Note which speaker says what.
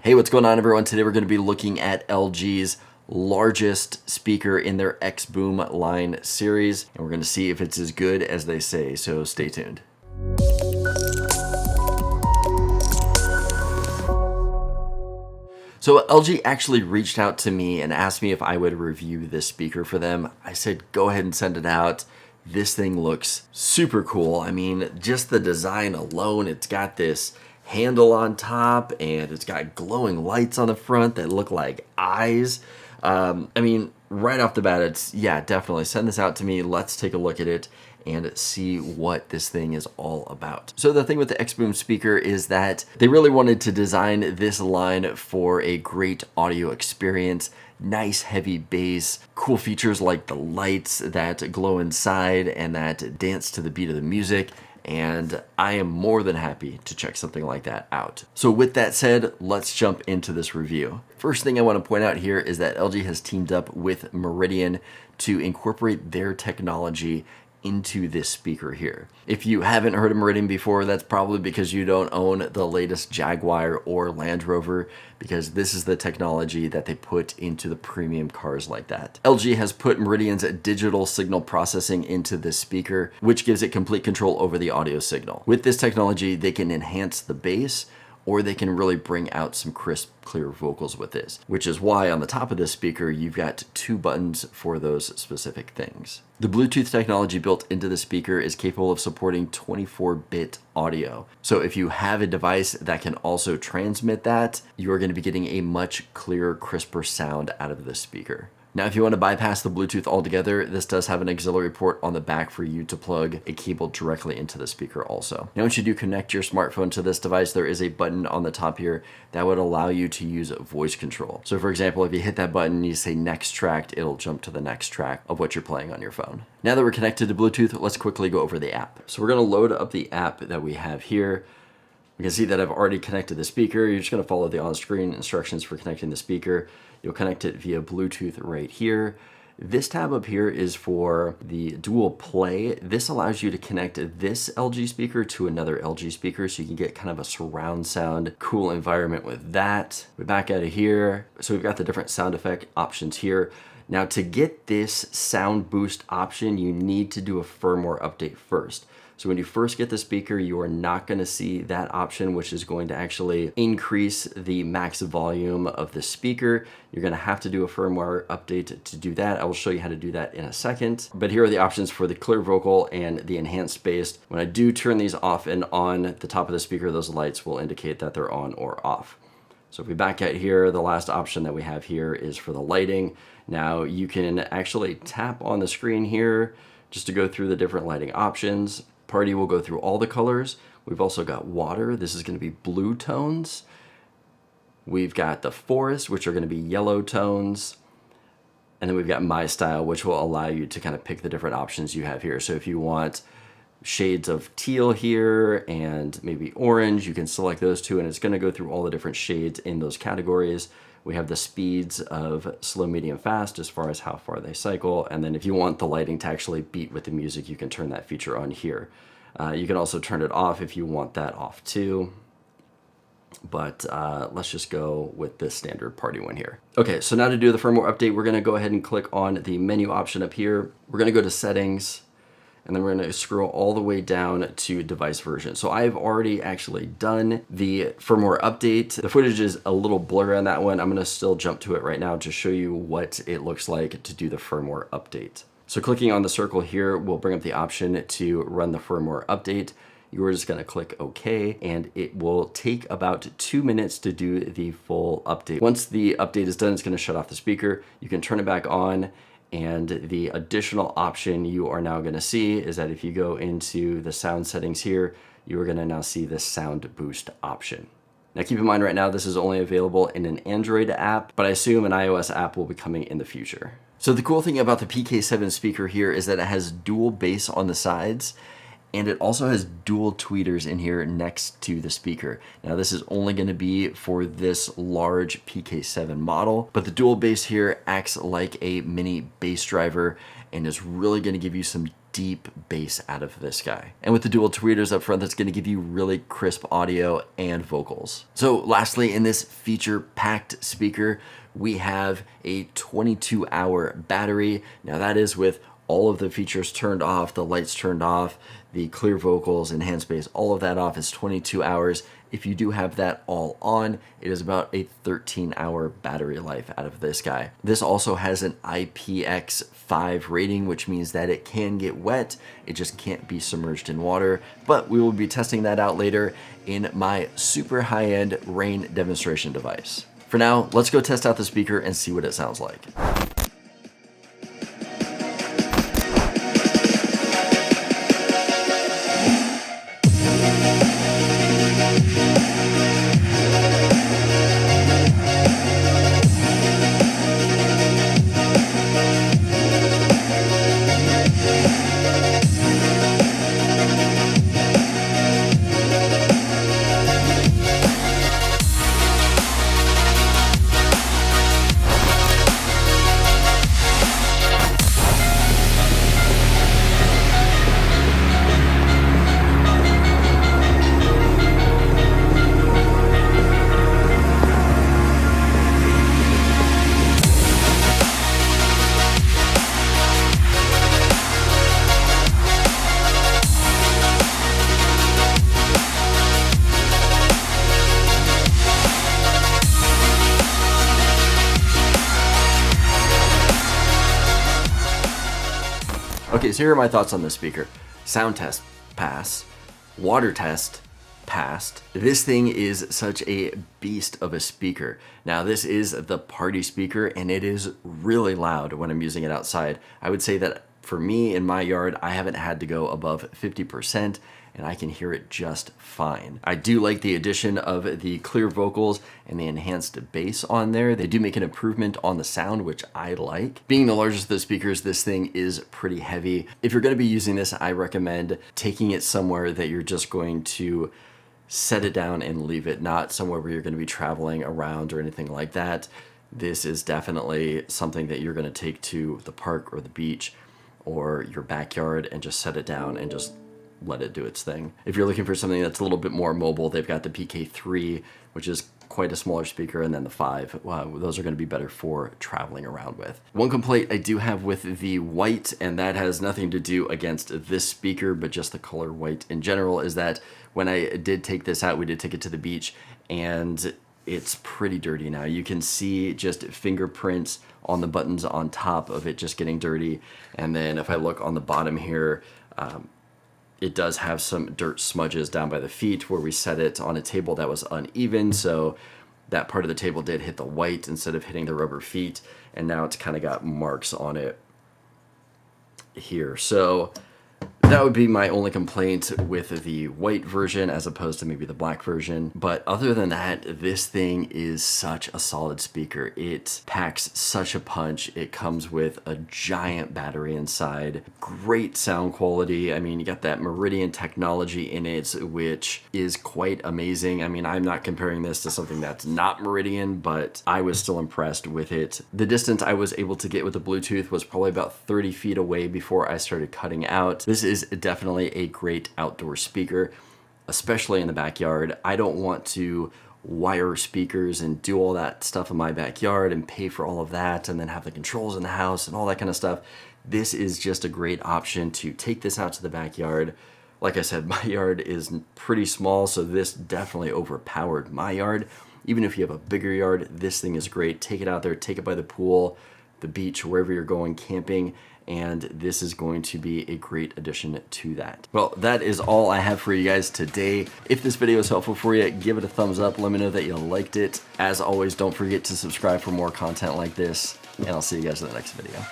Speaker 1: Hey, what's going on, everyone? Today we're going to be looking at LG's largest speaker in their XBOOM line series, and we're going to see if it's as good as they say, so stay tuned. So LG actually reached out to me and asked me if I would review this speaker for them. I said, go ahead and send it out. This thing looks super cool. I mean, just the design alone, it's got this handle on top and it's got glowing lights on the front that look like eyes. I mean, right off the bat, yeah, definitely send this out to me. Let's take a look at it and see what this thing is all about. So the thing with the XBOOM speaker is that they really wanted to design this line for a great audio experience. Nice heavy bass, cool features like the lights that glow inside and that dance to the beat of the music. And I am more than happy to check something like that out. So with that said, let's jump into this review. First thing I want to point out here is that LG has teamed up with Meridian to incorporate their technology into this speaker here. If you haven't heard of Meridian before, that's probably because you don't own the latest Jaguar or Land Rover, because this is the technology that they put into the premium cars like that. LG has put Meridian's digital signal processing into this speaker, which gives it complete control over the audio signal. With this technology, they can enhance the bass, or they can really bring out some crisp, clear vocals with this, which is why on the top of this speaker, you've got two buttons for those specific things. The Bluetooth technology built into the speaker is capable of supporting 24-bit audio. So if you have a device that can also transmit that, you're going to be getting a much clearer, crisper sound out of this speaker. Now, if you want to bypass the Bluetooth altogether, this does have an auxiliary port on the back for you to plug a cable directly into the speaker also. Now, once you do connect your smartphone to this device, there is a button on the top here that would allow you to use voice control. So for example, if you hit that button and you say next track, it'll jump to the next track of what you're playing on your phone. Now that we're connected to Bluetooth, let's quickly go over the app. So we're going to load up the app that we have here. You can see that I've already connected the speaker. You're just going to follow the on-screen instructions for connecting the speaker. You'll connect it via Bluetooth right here. This tab up here is for the dual play. This allows you to connect this LG speaker to another LG speaker so you can get kind of a surround sound, cool environment with that. We're back out of here. So we've got the different sound effect options here. Now to get this sound boost option, you need to do a firmware update first. So when you first get the speaker, you are not going to see that option, which is going to actually increase the max volume of the speaker. You're going to have to do a firmware update to do that. I will show you how to do that in a second. But here are the options for the clear vocal and the enhanced bass. When I do turn these off and on, the top of the speaker, those lights will indicate that they're on or off. So if we back out here, the last option that we have here is for the lighting. Now you can actually tap on the screen here just to go through the different lighting options. Party will go through all the colors. We've also got water. This is going to be blue tones. We've got the forest, which are going to be yellow tones. And then we've got My Style, which will allow you to kind of pick the different options you have here. So if you want shades of teal here and maybe orange, you can select those two, and it's going to go through all the different shades in those categories. We have the speeds of slow, medium, fast as far as how far they cycle. And then if you want the lighting to actually beat with the music, you can turn that feature on here. You can also turn it off if you want that off too. But let's just go with this standard party one here. Okay, so now to do the firmware update, we're going to go ahead and click on the menu option up here. We're going to go to settings, and then we're going to scroll all the way down to device version. So I've already actually done the firmware update. The footage is a little blurry on that one. I'm going to still jump to it right now to show you what it looks like to do the firmware update. So clicking on the circle here will bring up the option to run the firmware update. You're just going to click OK, and it will take about 2 minutes to do the full update. Once the update is done, it's going to shut off the speaker. You can turn it back on. And the additional option you are now going to see is that if you go into the sound settings here, you are going to now see the sound boost option. Now keep in mind right now, this is only available in an Android app, but I assume an iOS app will be coming in the future. So the cool thing about the PK7 speaker here is that it has dual bass on the sides, and it also has dual tweeters in here next to the speaker. Now this is only going to be for this large PK7 model, but the dual bass here acts like a mini bass driver and is really going to give you some deep bass out of this guy. And with the dual tweeters up front, that's going to give you really crisp audio and vocals. So lastly, in this feature-packed speaker, we have a 22-hour battery. Now that is with all of the features turned off, the lights turned off, the clear vocals, enhanced bass, all of that off is 22 hours. If you do have that all on, it is about a 13-hour battery life out of this guy. This also has an IPX5 rating, which means that it can get wet. It just can't be submerged in water, but we will be testing that out later in my super high-end rain demonstration device. For now, let's go test out the speaker and see what it sounds like. Okay, so here are my thoughts on this speaker. Sound test, pass. Water test, passed. This thing is such a beast of a speaker. Now this is the party speaker and it is really loud when I'm using it outside. I would say that for me in my yard, I haven't had to go above 50% and I can hear it just fine. I do like the addition of the clear vocals and the enhanced bass on there. They do make an improvement on the sound, which I like. Being the largest of the speakers, this thing is pretty heavy. If you're gonna be using this, I recommend taking it somewhere that you're just going to set it down and leave it, not somewhere where you're gonna be traveling around or anything like that. This is definitely something that you're gonna take to the park or the beach or your backyard and just set it down and just let it do its thing. If you're looking for something that's a little bit more mobile, they've got the PK3, which is quite a smaller speaker, and then the 5. Those are going to be better for traveling around with. One complaint I do have with the white, and that has nothing to do against this speaker, but just the color white in general, is that when I did take this out, we did take it to the beach, and it's pretty dirty now. You can see just fingerprints on the buttons on top of it just getting dirty. And then if I look on the bottom here, it does have some dirt smudges down by the feet where we set it on a table that was uneven. So that part of the table did hit the white instead of hitting the rubber feet. And now it's kind of got marks on it here. So that would be my only complaint with the white version as opposed to maybe the black version. But other than that, this thing is such a solid speaker. It packs such a punch. It comes with a giant battery inside. Great sound quality. I mean, you got that Meridian technology in it, which is quite amazing. I mean, I'm not comparing this to something that's not Meridian, but I was still impressed with it. The distance I was able to get with the Bluetooth was probably about 30 feet away before I started cutting out. This is definitely a great outdoor speaker, especially in the backyard. I don't want to wire speakers and do all that stuff in my backyard and pay for all of that and then have the controls in the house and all that kind of stuff. This is just a great option to take this out to the backyard. Like I said, my yard is pretty small, so this definitely overpowered my yard. Even if you have a bigger yard, this thing is great. Take it out there, take it by the pool, the beach, wherever you're going camping, and this is going to be a great addition to that. Well, that is all I have for you guys today. If this video is helpful for you, give it a thumbs up. Let me know that you liked it. As always, don't forget to subscribe for more content like this, and I'll see you guys in the next video.